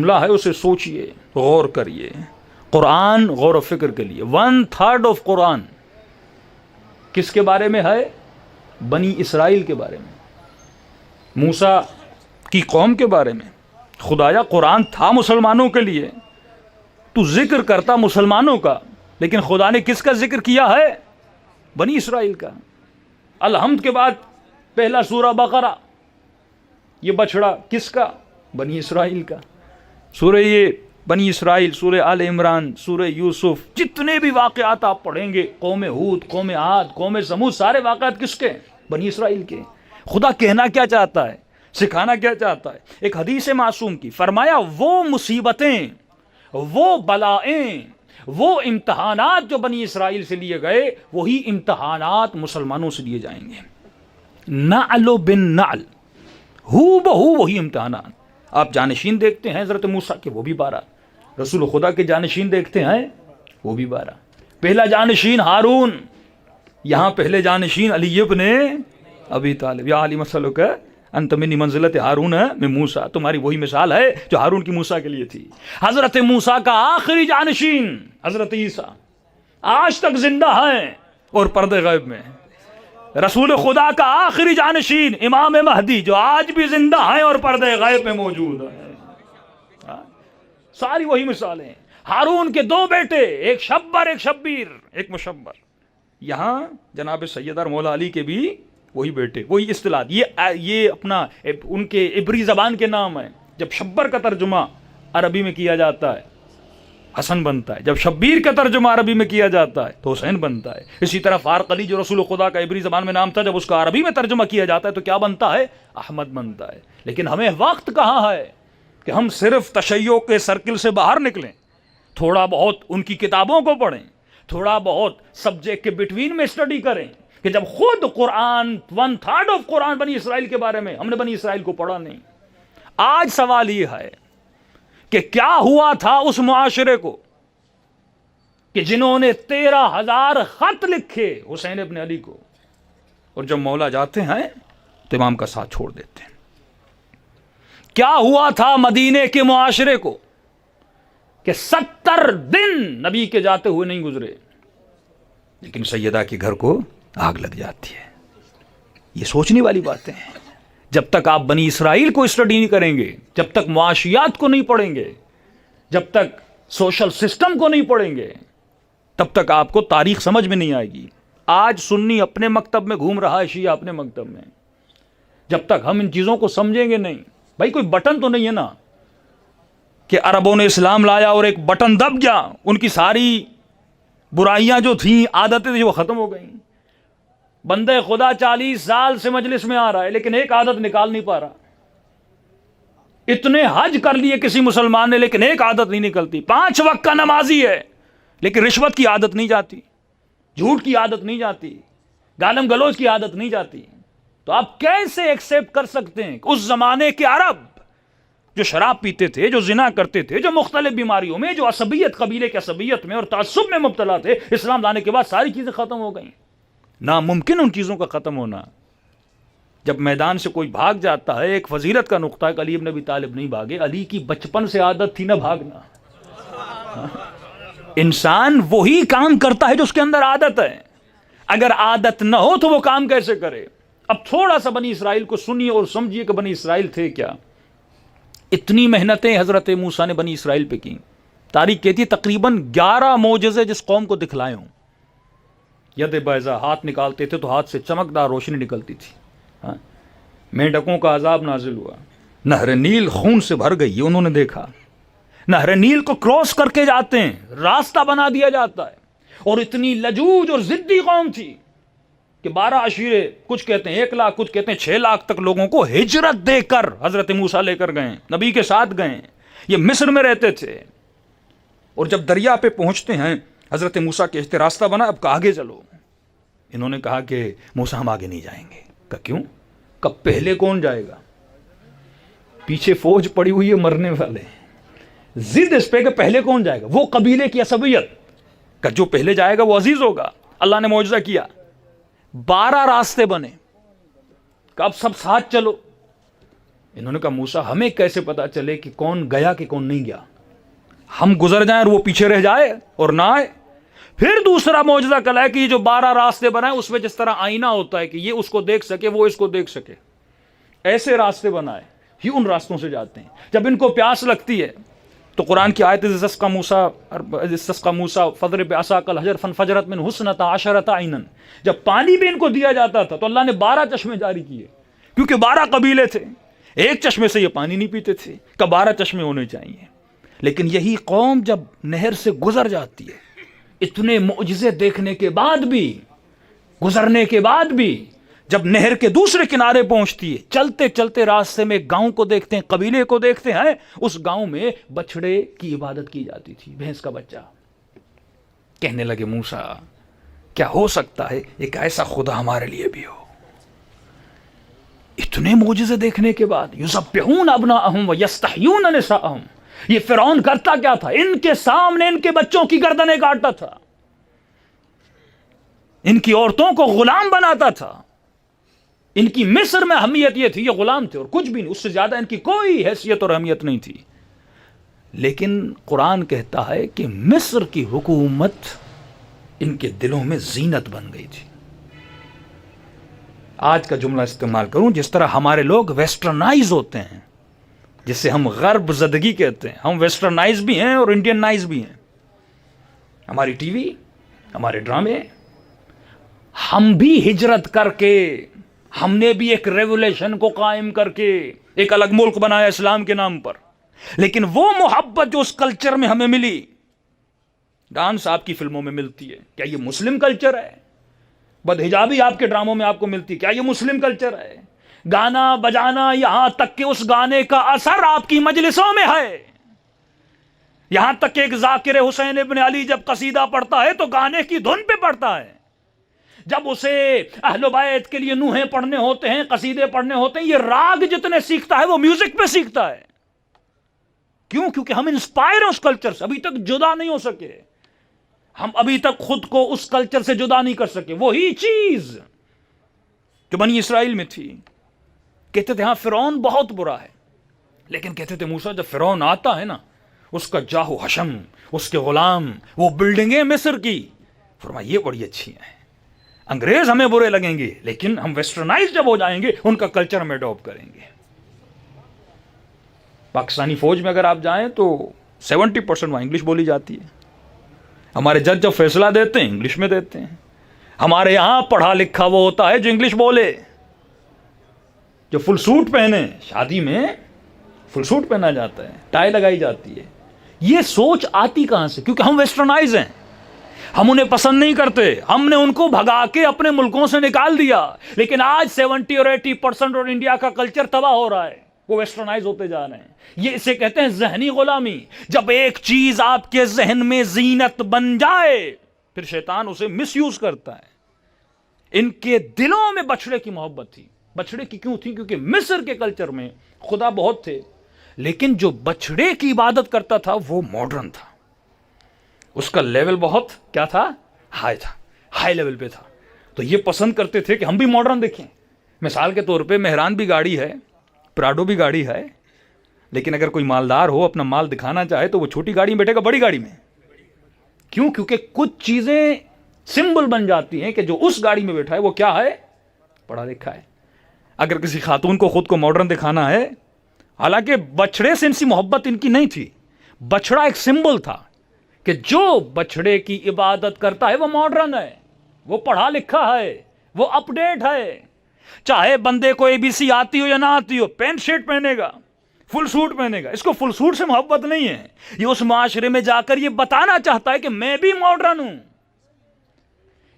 جملہ ہے اسے سوچئے، غور کریے. قرآن غور و فکر کے لیے. 1/3 آف قرآن کس کے بارے میں ہے؟ بنی اسرائیل کے بارے میں، موسیٰ کی قوم کے بارے میں. خدایا قرآن تھا مسلمانوں کے لیے، تو ذکر کرتا مسلمانوں کا، لیکن خدا نے کس کا ذکر کیا ہے؟ بنی اسرائیل کا. الحمد کے بعد پہلا سورہ بقرہ، یہ بچڑا کس کا؟ بنی اسرائیل کا. سورہ یہ بنی اسرائیل، سورہ آل عمران، سورہ یوسف، جتنے بھی واقعات آپ پڑھیں گے، قوم ہود، قوم عاد، قوم سمود، سارے واقعات کس کے؟ بنی اسرائیل کے. خدا کہنا کیا چاہتا ہے، سکھانا کیا چاہتا ہے؟ ایک حدیث معصوم کی فرمایا وہ مصیبتیں، وہ بلائیں، وہ امتحانات جو بنی اسرائیل سے لیے گئے، وہی امتحانات مسلمانوں سے لیے جائیں گے. نعل بن نعل، ہو بہو وہی امتحانات. آپ جانشین دیکھتے ہیں حضرت موسیٰ کے، وہ بھی 12. رسول خدا کے جانشین دیکھتے ہیں، وہ بھی 12. پہلا جانشین ہارون، یہاں پہلے جانشین علی ابن ابی طالب. یا علی مسلک انت منی منزلت ہارون من موسیٰ، تمہاری وہی مثال ہے جو ہارون کی موسیٰ کے لیے تھی. حضرت موسیٰ کا آخری جانشین حضرت عیسیٰ آج تک زندہ ہیں اور پردے غیب میں. رسول خدا کا آخری جانشین امام مہدی جو آج بھی زندہ ہیں اور پردے غیب میں موجود ہیں. ساری وہی مثالیں. ہارون کے 2 بیٹے، ایک شبر، ایک شبیر، ایک مشبر. یہاں جناب سیدہ مولا علی کے بھی وہی بیٹے، وہی اصطلاح. یہ اپنا ان کے عبری زبان کے نام ہے. جب شبر کا ترجمہ عربی میں کیا جاتا ہے حسن بنتا ہے، جب شبیر کا ترجمہ عربی میں کیا جاتا ہے تو حسین بنتا ہے. اسی طرح فارق علی جو رسول خدا کا عبری زبان میں نام تھا، جب اس کا عربی میں ترجمہ کیا جاتا ہے تو کیا بنتا ہے؟ احمد بنتا ہے. لیکن ہمیں وقت کہاں ہے کہ ہم صرف تشیع کے سرکل سے باہر نکلیں، تھوڑا بہت ان کی کتابوں کو پڑھیں، تھوڑا بہت سبجیکٹ کے بٹوین میں اسٹڈی کریں، کہ جب خود قرآن 1/3 آف قرآن بنی اسرائیل کے بارے میں، ہم نے بنی اسرائیل کو پڑھا نہیں. آج سوال یہ ہے کہ کیا ہوا تھا اس معاشرے کو کہ جنہوں نے 13,000 خط لکھے حسین ابن علی کو، اور جب مولا جاتے ہیں تو امام کا ساتھ چھوڑ دیتے ہیں. کیا ہوا تھا مدینے کے معاشرے کو کہ 70 دن نبی کے جاتے ہوئے نہیں گزرے، لیکن سیدہ کے گھر کو آگ لگ جاتی ہے. یہ سوچنے والی باتیں ہیں. جب تک آپ بنی اسرائیل کو اسٹڈی نہیں کریں گے، جب تک معاشیات کو نہیں پڑھیں گے، جب تک سوشل سسٹم کو نہیں پڑھیں گے، تب تک آپ کو تاریخ سمجھ میں نہیں آئے گی. آج سنی اپنے مکتب میں گھوم رہا ہے، شیعہ اپنے مکتب میں. جب تک ہم ان چیزوں کو سمجھیں گے نہیں، بھائی کوئی بٹن تو نہیں ہے نا کہ عربوں نے اسلام لایا اور ایک بٹن دب گیا، ان کی ساری برائیاں جو تھیں، عادتیں تھیں، وہ ختم ہو گئیں. بندے خدا 40 سال سے مجلس میں آ رہا ہے لیکن ایک عادت نکال نہیں پا رہا. اتنے حج کر لیے کسی مسلمان نے لیکن ایک عادت نہیں نکلتی. 5 وقت کا نمازی ہے لیکن رشوت کی عادت نہیں جاتی، جھوٹ کی عادت نہیں جاتی، گالم گلوچ کی عادت نہیں جاتی. تو آپ کیسے ایکسپٹ کر سکتے ہیں کہ اس زمانے کے عرب جو شراب پیتے تھے، جو زنا کرتے تھے، جو مختلف بیماریوں میں، جو عصبیت، قبیلے کی عصبیت میں اور تعصب میں مبتلا تھے، اسلام لانے کے بعد ساری چیزیں ختم ہو گئیں؟ ناممکن ان چیزوں کا ختم ہونا. جب میدان سے کوئی بھاگ جاتا ہے، ایک فضیلت کا نقطہ ہے کہ علی ابن ابی طالب نہیں بھاگے. علی کی بچپن سے عادت تھی نہ بھاگنا. انسان وہی کام کرتا ہے جو اس کے اندر عادت ہے. اگر عادت نہ ہو تو وہ کام کیسے کرے؟ اب تھوڑا سا بنی اسرائیل کو سنیے اور سمجھیے کہ بنی اسرائیل تھے کیا. اتنی محنتیں حضرت موسیٰ نے بنی اسرائیل پہ کی. تاریخ کہتی ہے تقریباً 11 معجزے جس قوم کو دکھلائے ہوں. ید بیضا، ہاتھ نکالتے تھے تو ہاتھ سے چمکدار روشنی نکلتی تھی. مینڈکوں کا عذاب نازل ہوا. نہر نیل خون سے بھر گئی، یہ انہوں نے دیکھا. نہر نیل کو کراس کر کے جاتے ہیں، راستہ بنا دیا جاتا ہے. اور اتنی لجوج اور ضدی قوم تھی کہ 12 عشیرے، کچھ کہتے ہیں 1 لاکھ، کچھ کہتے ہیں 6 لاکھ تک لوگوں کو ہجرت دے کر حضرت موسیٰ لے کر گئے، نبی کے ساتھ گئے. یہ مصر میں رہتے تھے. اور جب دریا پہ پہنچتے ہیں حضرت موسیٰ کہتے راستہ بنا، اب آگے چلو. انہوں نے کہا کہ موسیٰ ہم آگے نہیں جائیں گے. کہا کیوں؟ کب پہلے کون جائے گا؟ پیچھے فوج پڑی ہوئی ہے مرنے والے. ضد اس پہ کہ پہلے کون جائے گا؟ وہ قبیلے کی عصبیت کہ جو پہلے جائے گا وہ عزیز ہوگا. اللہ نے معجزہ کیا، 12 راستے بنے کہ اب سب ساتھ چلو. انہوں نے کہا موسیٰ ہمیں کیسے پتا چلے کہ کون گیا کہ کون نہیں گیا؟ ہم گزر جائیں اور وہ پیچھے رہ جائے اور نہ آئے۔ پھر دوسرا معجزہ کلا ہے کہ یہ جو 12 راستے بنائے اس میں جس طرح آئینہ ہوتا ہے کہ یہ اس کو دیکھ سکے وہ اس کو دیکھ سکے، ایسے راستے بنائے، یہ ان راستوں سے جاتے ہیں۔ جب ان کو پیاس لگتی ہے تو قرآن کی آیت استسقى موسیٰ فضرب بعصاک الحجر فانفجرت منہ اثنتا عشرۃ عینا، جب پانی بھی ان کو دیا جاتا تھا تو اللہ نے 12 چشمے جاری کیے، کیونکہ 12 قبیلے تھے، ایک چشمے سے یہ پانی نہیں پیتے تھے کہ 12 چشمے ہونے چاہیے۔ لیکن یہی قوم جب نہر سے گزر جاتی ہے، اتنے معجزے دیکھنے کے بعد بھی، گزرنے کے بعد بھی، جب نہر کے دوسرے کنارے پہنچتی ہے، چلتے چلتے راستے میں ایک گاؤں کو دیکھتے ہیں، قبیلے کو دیکھتے ہیں، اس گاؤں میں بچڑے کی عبادت کی جاتی تھی، بھینس کا بچہ۔ کہنے لگے موسیٰ کیا ہو سکتا ہے ایک ایسا خدا ہمارے لیے بھی ہو؟ اتنے معجزے دیکھنے کے بعد یذبحون ابناءہم ویستحیون نساءہم، یہ فرعون کرتا کیا تھا؟ ان کے سامنے ان کے بچوں کی گردنیں کاٹتا تھا، ان کی عورتوں کو غلام بناتا تھا۔ ان کی مصر میں اہمیت یہ تھی، یہ غلام تھے اور کچھ بھی نہیں، اس سے زیادہ ان کی کوئی حیثیت اور اہمیت نہیں تھی۔ لیکن قرآن کہتا ہے کہ مصر کی حکومت ان کے دلوں میں زینت بن گئی تھی۔ آج کا جملہ استعمال کروں، جس طرح ہمارے لوگ ویسٹرنائز ہوتے ہیں، جسے ہم غرب زدگی کہتے ہیں، ہم ویسٹرنائز بھی ہیں اور انڈینائز بھی ہیں۔ ہماری ٹی وی، ہمارے ڈرامے، ہم بھی ہجرت کر کے، ہم نے بھی ایک ریولیشن کو قائم کر کے ایک الگ ملک بنایا اسلام کے نام پر، لیکن وہ محبت جو اس کلچر میں ہمیں ملی، ڈانس آپ کی فلموں میں ملتی ہے، کیا یہ مسلم کلچر ہے؟ بدحجابی آپ کے ڈراموں میں آپ کو ملتی ہے، کیا یہ مسلم کلچر ہے؟ گانا بجانا، یہاں تک کہ اس گانے کا اثر آپ کی مجلسوں میں ہے، یہاں تک کہ ایک ذاکر حسین ابن علی جب قصیدہ پڑھتا ہے تو گانے کی دھن پہ پڑھتا ہے، جب اسے اہل بیت کے لیے نوحے پڑھنے ہوتے ہیں، قصیدے پڑھنے ہوتے ہیں، یہ راگ جتنے سیکھتا ہے وہ میوزک پہ سیکھتا ہے۔ کیوں؟ کیونکہ ہم انسپائر ہیں اس کلچر سے، ابھی تک جدا نہیں ہو سکے، ہم ابھی تک خود کو اس کلچر سے جدا نہیں کر سکے۔ وہی چیز جو بنی اسرائیل میں تھی، کہتے تھے ہاں فرعون بہت برا ہے، لیکن کہتے تھے موسیٰ جب فرعون آتا ہے نا، اس کا جاہ و حشم، اس کے غلام، وہ بلڈنگیں مصر کی، فرمایا یہ بڑی اچھی ہیں، انگریز ہمیں برے لگیں گے لیکن ہم ویسٹرنائز جب ہو جائیں گے ان کا کلچر ہم اڈاپٹ کریں گے۔ پاکستانی فوج میں اگر آپ جائیں تو 70% وہاں انگلش بولی جاتی ہے، ہمارے جج جب فیصلہ دیتے ہیں انگلش میں دیتے ہیں، ہمارے یہاں پڑھا لکھا وہ ہوتا ہے جو انگلش بولے، جو فل سوٹ پہنے، شادی میں فل سوٹ پہنا جاتا ہے، ٹائی لگائی جاتی ہے۔ یہ سوچ آتی کہاں سے؟ کیونکہ ہم ویسٹرنائز ہیں، ہم انہیں پسند نہیں کرتے، ہم نے ان کو بھگا کے اپنے ملکوں سے نکال دیا، لیکن آج 70 اور 80% اور انڈیا کا کلچر تباہ ہو رہا ہے، وہ ویسٹرنائز ہوتے جا رہے ہیں۔ یہ اسے کہتے ہیں ذہنی غلامی۔ جب ایک چیز آپ کے ذہن میں زینت بن جائے پھر شیطان اسے مس یوز کرتا ہے۔ ان کے دلوں میں بچڑے کی محبت تھی۔ بچڑے کی کیوں تھی؟ کیونکہ مصر کے کلچر میں خدا بہت تھے، لیکن جو بچڑے کی عبادت کرتا تھا وہ ماڈرن تھا، اس کا لیول بہت کیا تھا؟ ہائی تھا، ہائی لیول پہ تھا۔ تو یہ پسند کرتے تھے کہ ہم بھی ماڈرن دیکھیں۔ مثال کے طور پہ مہران بھی گاڑی ہے، پراڈو بھی گاڑی ہے، لیکن اگر کوئی مالدار ہو اپنا مال دکھانا چاہے تو وہ چھوٹی گاڑی میں بیٹھے گا بڑی گاڑی میں۔ کیوں؟ کیونکہ کچھ چیزیں سمبل بن جاتی ہیں کہ جو اس گاڑی میں بیٹھا ہے وہ کیا ہے؟ پڑھا لکھا ہے۔ اگر کسی خاتون کو خود کو ماڈرن دکھانا ہے، حالانکہ بچڑے سے ان سی محبت ان کی نہیں تھی، بچڑا ایک سمبل تھا کہ جو بچڑے کی عبادت کرتا ہے وہ ماڈرن ہے، وہ پڑھا لکھا ہے، وہ اپ ڈیٹ ہے۔ چاہے بندے کو ABC آتی ہو یا نہ آتی ہو، پینٹ شرٹ پہنے گا، فل سوٹ پہنے گا۔ اس کو فل سوٹ سے محبت نہیں ہے، یہ اس معاشرے میں جا کر یہ بتانا چاہتا ہے کہ میں بھی ماڈرن ہوں۔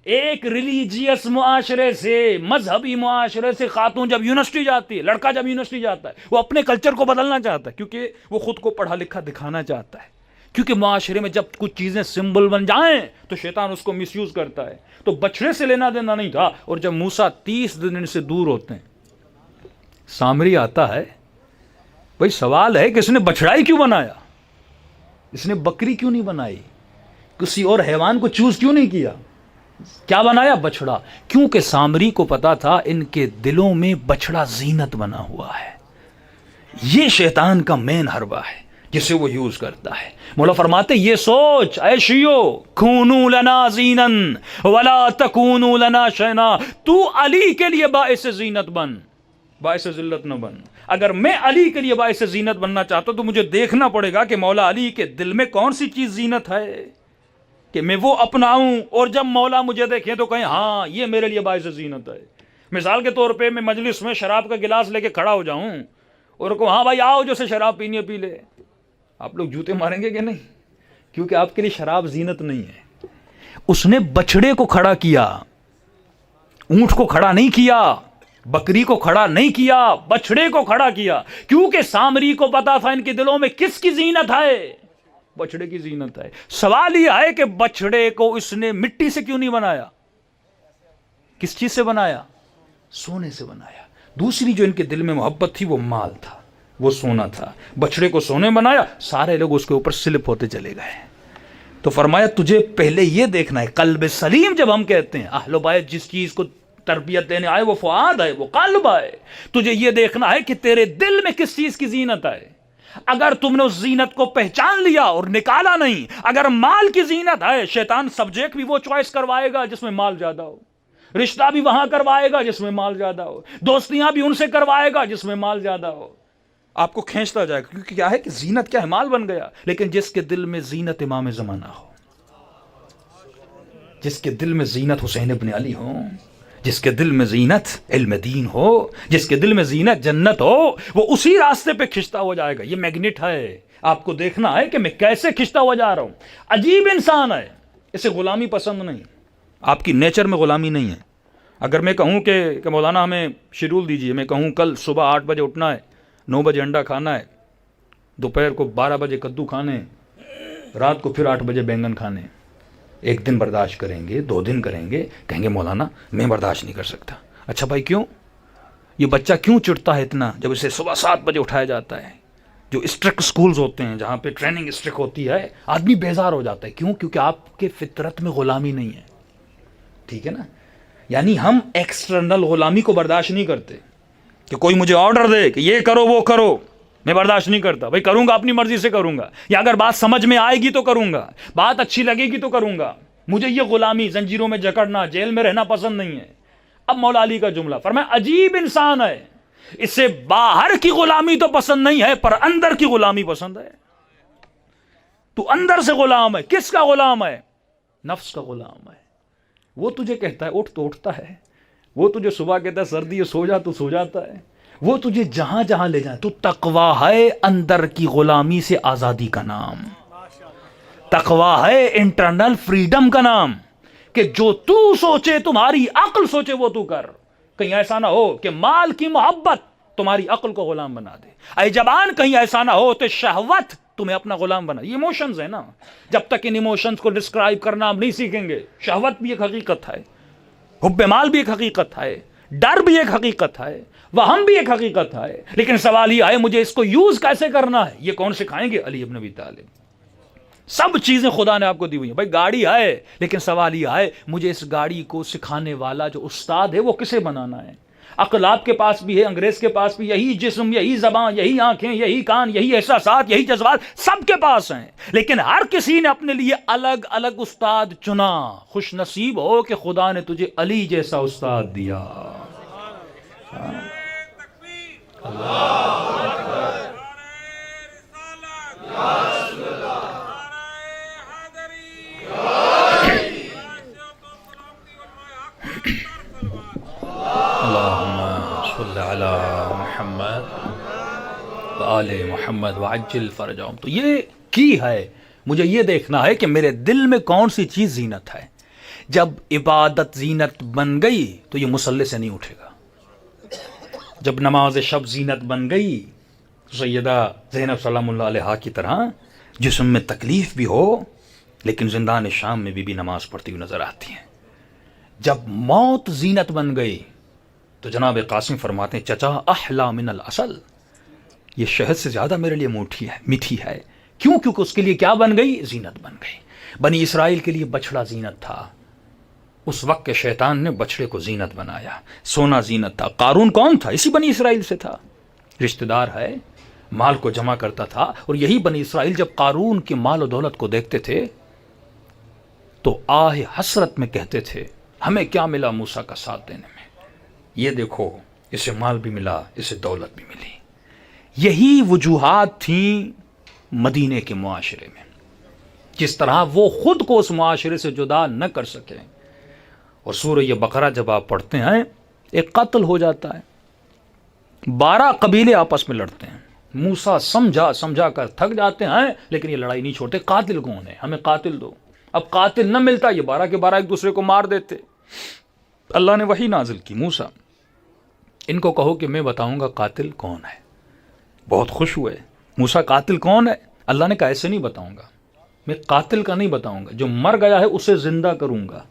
ایک ریلیجیس معاشرے سے، مذہبی معاشرے سے خاتون جب یونیورسٹی جاتی ہے، لڑکا جب یونیورسٹی جاتا ہے، وہ اپنے کلچر کو بدلنا چاہتا ہے، کیونکہ وہ خود کو پڑھا لکھا دکھانا چاہتا ہے۔ کیونکہ معاشرے میں جب کچھ چیزیں سمبل بن جائیں تو شیطان اس کو مس یوز کرتا ہے۔ تو بچڑے سے لینا دینا نہیں تھا۔ اور جب موسیٰ 30 دن سے دور ہوتے ہیں، سامری آتا ہے، بھائی سوال ہے کہ اس نے بچڑا ہی کیوں بنایا؟ اس نے بکری کیوں نہیں بنائی؟ کسی اور حیوان کو چوز کیوں نہیں کیا؟ کیا بنایا؟ بچڑا۔ کیونکہ سامری کو پتا تھا ان کے دلوں میں بچڑا زینت بنا ہوا ہے۔ یہ شیطان کا مین حربہ ہے جسے وہ یوز کرتا ہے. مولا فرماتے یہ سوچ اے شیو، کونوا لنا زینا ولا تکونوا لنا شینا، تو علی کے لیے باعث زینت بن، باعث ذلت نہ بن. اگر میں علی کے لیے باعث زینت بننا چاہتا ہوں تو مجھے دیکھنا پڑے گا کہ مولا علی کے دل میں کون سی چیز زینت ہے کہ میں وہ اپناؤں، اور جب مولا مجھے دیکھیں تو کہیں ہاں یہ میرے لیے باعث زینت ہے. مثال کے طور پہ میں مجلس میں شراب کا گلاس لے کے کھڑا ہو جاؤں اور کہوں ہاں بھائی آؤ جو سے شراب پینی ہے پی لے، آپ لوگ جوتے ماریں گے کہ نہیں؟ کیونکہ آپ کے لیے شراب زینت نہیں ہے. اس نے بچڑے کو کھڑا کیا، اونٹ کو کھڑا نہیں کیا، بکری کو کھڑا نہیں کیا، بچڑے کو کھڑا کیا، کیونکہ سامری کو پتا تھا ان کے دلوں میں کس کی زینت ہے، بچڑے کی زینت ہے. سوال یہ ہے کہ بچڑے کو اس نے مٹی سے کیوں نہیں بنایا؟ کس چیز سے بنایا؟ سونے سے بنایا. دوسری جو ان کے دل میں محبت تھی وہ مال تھا، وہ سونا تھا. بچڑے کو سونے بنایا، سارے لوگ اس کے اوپر سلپ ہوتے چلے گئے. تو فرمایا تجھے پہلے یہ دیکھنا ہے، قلب سلیم جب ہم کہتے ہیں، اہل بیت جس چیز کو تربیت دینے آئے وہ فؤاد ہے، وہ قلب ہے. تجھے یہ دیکھنا ہے کہ تیرے دل میں کس چیز کی زینت ہے. اگر تم نے اس زینت کو پہچان لیا اور نکالا نہیں، اگر مال کی زینت ہے، شیطان سبجیکٹ بھی وہ چوائس کروائے گا جس میں مال زیادہ ہو، رشتہ بھی وہاں کروائے گا جس میں مال زیادہ ہو، دوستیاں بھی ان سے کروائے گا جس میں مال زیادہ ہو. آپ کو کھینچتا جائے گا، کیونکہ کیا ہے کہ زینت کیا ہے؟ مال بن گیا. لیکن جس کے دل میں زینت امام زمانہ ہو، جس کے دل میں زینت حسین ابن علی ہو، جس کے دل میں زینت علم دین ہو، جس کے دل میں زینت جنت ہو، وہ اسی راستے پہ کھنچتا ہو جائے گا. یہ میگنیٹ ہے، آپ کو دیکھنا ہے کہ میں کیسے کھنچتا ہوا جا رہا ہوں. عجیب انسان ہے، اسے غلامی پسند نہیں. آپ کی نیچر میں غلامی نہیں ہے. اگر میں کہوں کہ مولانا ہمیں شیڈول دیجیے، میں کہوں کل صبح 8 بجے اٹھنا ہے، 9 بجے انڈا کھانا ہے، دوپہر کو 12 بجے کدو کھانے، رات کو پھر 8 بجے بینگن کھانے، ایک دن برداشت کریں گے، 2 دن کریں گے، کہیں گے مولانا میں برداشت نہیں کر سکتا. اچھا بھائی کیوں؟ یہ بچہ کیوں چڑھتا ہے اتنا جب اسے صبح 7 بجے اٹھایا جاتا ہے؟ جو اسٹرکٹ سکولز ہوتے ہیں جہاں پہ ٹریننگ اسٹرکٹ ہوتی ہے، آدمی بیزار ہو جاتا ہے. کیوں؟ کیونکہ آپ کے فطرت میں غلامی نہیں ہے. ٹھیک ہے نا؟ یعنی ہم ایکسٹرنل غلامی کو برداشت نہیں کرتے کہ کوئی مجھے آرڈر دے کہ یہ کرو وہ کرو، میں برداشت نہیں کرتا. بھائی کروں گا اپنی مرضی سے کروں گا، یا اگر بات سمجھ میں آئے گی تو کروں گا، بات اچھی لگے گی تو کروں گا. مجھے یہ غلامی، زنجیروں میں جکڑنا، جیل میں رہنا پسند نہیں ہے. اب مولا علی کا جملہ فرمایا عجیب انسان ہے، اسے باہر کی غلامی تو پسند نہیں ہے پر اندر کی غلامی پسند ہے. تو اندر سے غلام ہے. کس کا غلام ہے؟ نفس کا غلام ہے. وہ تجھے کہتا ہے اٹھ تو اٹھتا ہے، وہ تجھے صبح کہتا ہے سردی ہے سو جا تو سو جاتا ہے، وہ تجھے جہاں جہاں لے جائے. تو تقوی ہے اندر کی غلامی سے آزادی کا نام، تقوی ہے انٹرنل فریڈم کا نام، کہ جو تو سوچے، تمہاری عقل سوچے وہ تو کر. کہیں ایسا نہ ہو کہ مال کی محبت تمہاری عقل کو غلام بنا دے. اے جبان کہیں ایسا نہ ہو تو شہوت تمہیں اپنا غلام بنا. یہ ایموشنز ہیں نا، جب تک ان ایموشنز کو ڈسکرائب کرنا ہم نہیں سیکھیں گے. شہوت بھی ایک حقیقت ہے، حب مال بھی ایک حقیقت ہے، ڈر بھی ایک حقیقت ہے، وہم بھی ایک حقیقت ہے. لیکن سوال یہ ہے مجھے اس کو یوز کیسے کرنا ہے؟ یہ کون سکھائیں گے؟ علی ابن ابی طالب. سب چیزیں خدا نے آپ کو دی ہوئی ہیں. بھائی گاڑی ہے، لیکن سوال یہ ہے مجھے اس گاڑی کو سکھانے والا جو استاد ہے وہ کسے بنانا ہے؟ عقل آپ کے پاس بھی ہے، انگریز کے پاس بھی، یہی جسم، یہی زبان، یہی آنکھیں، یہی کان، یہی احساسات، یہی جذبات سب کے پاس ہیں. لیکن ہر کسی نے اپنے لیے الگ الگ استاد چنا. خوش نصیب ہو کہ خدا نے تجھے علی جیسا استاد دیا. محمد وآل محمد وعجل فرجهم. تو یہ کی ہے، مجھے یہ دیکھنا ہے کہ میرے دل میں کون سی چیز زینت ہے. جب عبادت زینت بن گئی تو یہ مصلی سے نہیں اٹھے گا. جب نماز شب زینت بن گئی تو سیدہ زینب سلام اللہ علیہا کی طرح جسم میں تکلیف بھی ہو لیکن زندان شام میں بھی نماز پڑھتی ہوئی نظر آتی ہیں. جب موت زینت بن گئی تو جناب قاسم فرماتے ہیں چچا احلا من العسل، یہ شہد سے زیادہ میرے لیے میٹھی ہے. کیوں؟ کیونکہ اس کے لیے کیا بن گئی؟ زینت بن گئی. بنی اسرائیل کے لیے بچڑا زینت تھا، اس وقت کے شیطان نے بچڑے کو زینت بنایا. سونا زینت تھا. قارون کون تھا؟ اسی بنی اسرائیل سے تھا. رشتہ دار ہے، مال کو جمع کرتا تھا، اور یہی بنی اسرائیل جب قارون کی مال و دولت کو دیکھتے تھے تو آہ حسرت میں کہتے تھے ہمیں کیا ملا موسیٰ کا ساتھ دینے میں، یہ دیکھو اسے مال بھی ملا، اسے دولت بھی ملی۔ یہی وجوہات تھیں مدینے کے معاشرے میں، جس طرح وہ خود کو اس معاشرے سے جدا نہ کر سکے۔ اور سورہ بقرہ جب آپ پڑھتے ہیں، ایک قتل ہو جاتا ہے، 12 قبیلے آپس میں لڑتے ہیں، موسیٰ سمجھا کر تھک جاتے ہیں، لیکن یہ لڑائی نہیں چھوڑتے، قاتل کون ہے، ہمیں قاتل دو۔ اب قاتل نہ ملتا، یہ 12 کے 12 ایک دوسرے کو مار دیتے۔ اللہ نے وحی نازل کی، موسیٰ ان کو کہو کہ میں بتاؤں گا قاتل کون ہے۔ بہت خوش ہوئے، موسیٰ قاتل کون ہے؟ اللہ نے کہا ایسے نہیں بتاؤں گا، میں قاتل کا نہیں بتاؤں گا، جو مر گیا ہے اسے زندہ کروں گا،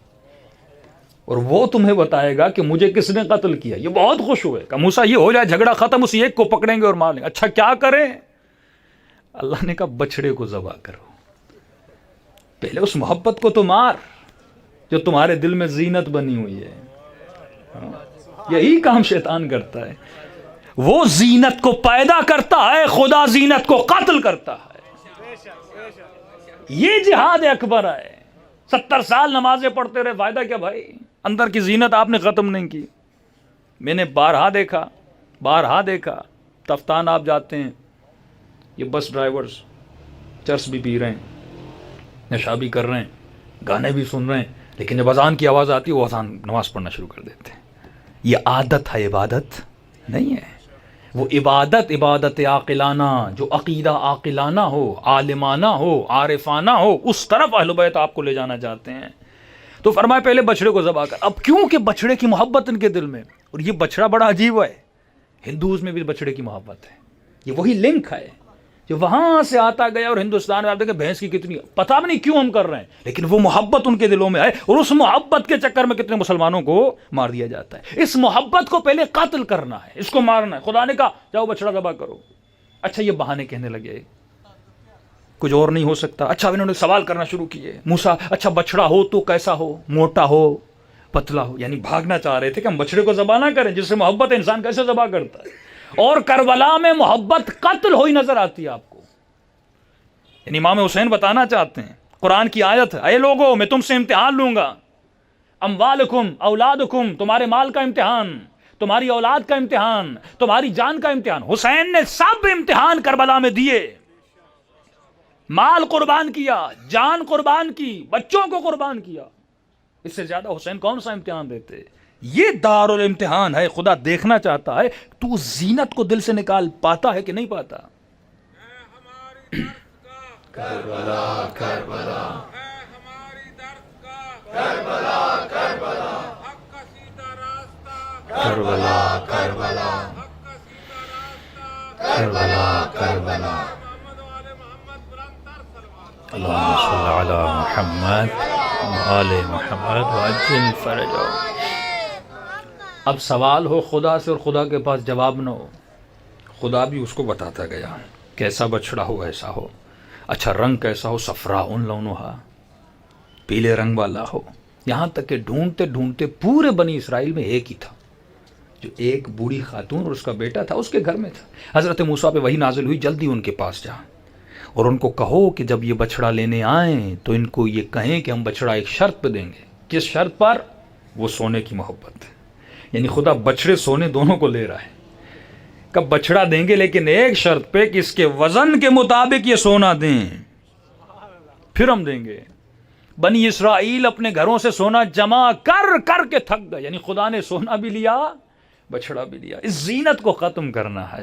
اور وہ تمہیں بتائے گا کہ مجھے کس نے قتل کیا۔ یہ بہت خوش ہوئے، کہ موسیٰ یہ ہو جائے جھگڑا ختم، اسی ایک کو پکڑیں گے اور مار لیں گے۔ اچھا کیا کریں؟ اللہ نے کہا بچڑے کو ذبح کرو، پہلے اس محبت کو تو مار جو تمہارے دل میں زینت بنی ہوئی ہے۔ یہی کام شیطان کرتا ہے، وہ زینت کو پیدا کرتا ہے، خدا زینت کو قتل کرتا ہے۔ یہ جہاد اکبر ہے۔ 70 سال نمازیں پڑھتے رہے، فائدہ کیا بھائی؟ اندر کی زینت آپ نے ختم نہیں کی۔ میں نے بارہا دیکھا تفتان آپ جاتے ہیں، یہ بس ڈرائیورز چرس بھی پی رہے ہیں، نشہ بھی کر رہے ہیں، گانے بھی سن رہے ہیں، لیکن جب اذان کی آواز آتی ہے وہ اذان نماز پڑھنا شروع کر دیتے ہیں۔ یہ عادت ہے، عبادت نہیں ہے۔ وہ عبادت عاقلانہ، جو عقیدہ عاقلانہ ہو، عالمانہ ہو، عارفانہ ہو، اس طرف اہل بیت آپ کو لے جانا چاہتے ہیں۔ تو فرمایا پہلے بچڑے کو ذبح کر۔ اب کیونکہ بچڑے کی محبت ان کے دل میں، اور یہ بچڑا بڑا عجیب ہے، ہندوز میں بھی بچڑے کی محبت ہے، یہ وہی لنک ہے جو وہاں سے آتا گیا، اور ہندوستان میں آپ دیکھیں بھینس کی کتنی، پتہ بھی نہیں کیوں ہم کر رہے ہیں، لیکن وہ محبت ان کے دلوں میں ہے، اور اس محبت کے چکر میں کتنے مسلمانوں کو مار دیا جاتا ہے۔ اس محبت کو پہلے قتل کرنا ہے، اس کو مارنا ہے۔ خدا نے کہا جاؤ بچڑا ذبح کرو۔ اچھا یہ بہانے کہنے لگے، کچھ اور نہیں ہو سکتا۔ اچھا انہوں نے سوال کرنا شروع کیے، موسیٰ اچھا بچڑا ہو تو کیسا ہو، موٹا ہو پتلا ہو؟ یعنی بھاگنا چاہ رہے تھے کہ ہم بچڑے کو ذبح نہ کریں، جس سے محبت انسان کیسے ذبح کرتا ہے؟ اور کربلا میں محبت قتل ہوئی نظر آتی ہے آپ کو۔ یعنی امام حسین بتانا چاہتے ہیں، قرآن کی آیت ہے، اے لوگو میں تم سے امتحان لوں گا، اموالکم اولادکم، تمہارے مال کا امتحان، تمہاری اولاد کا امتحان، تمہاری جان کا امتحان۔ حسین نے سب امتحان کربلا میں دیے، مال قربان کیا، جان قربان کی، بچوں کو قربان کیا، اس سے زیادہ حسین کون سا امتحان دیتے؟ یہ دار الامتحان ہے۔ خدا دیکھنا چاہتا ہے تو زینت کو دل سے نکال پاتا ہے کہ نہیں پاتا۔ کربلا کربلا کربلا کربلا کربلا کربلا کربلا کربلا اللہم صل علی محمد وآل محمد وعجل فرجہ۔ اب سوال ہو خدا سے اور خدا کے پاس جواب نہ ہو، خدا بھی اس کو بتاتا گیا کیسا بچڑا ہو ایسا ہو۔ اچھا رنگ کیسا ہو، صفراء لونھا، پیلے رنگ والا ہو۔ یہاں تک کہ ڈھونڈتے ڈھونڈتے پورے بنی اسرائیل میں ایک ہی تھا، جو ایک بوڑھی خاتون اور اس کا بیٹا تھا، اس کے گھر میں تھا۔ حضرت موسیٰ پہ وہی نازل ہوئی، جلدی ان کے پاس جا اور ان کو کہو کہ جب یہ بچڑا لینے آئیں تو ان کو یہ کہیں کہ ہم بچڑا ایک شرط پہ دیں گے۔ کس شرط پر؟ وہ سونے کی محبت۔ یعنی خدا بچڑے سونے دونوں کو لے رہا ہے، کب بچڑا دیں گے لیکن ایک شرط پہ کہ اس کے وزن کے مطابق یہ سونا دیں، پھر ہم دیں گے۔ بنی اسرائیل اپنے گھروں سے سونا جمع کر کر کے تھک گئے، یعنی خدا نے سونا بھی لیا، بچڑا بھی لیا۔ اس زینت کو ختم کرنا ہے۔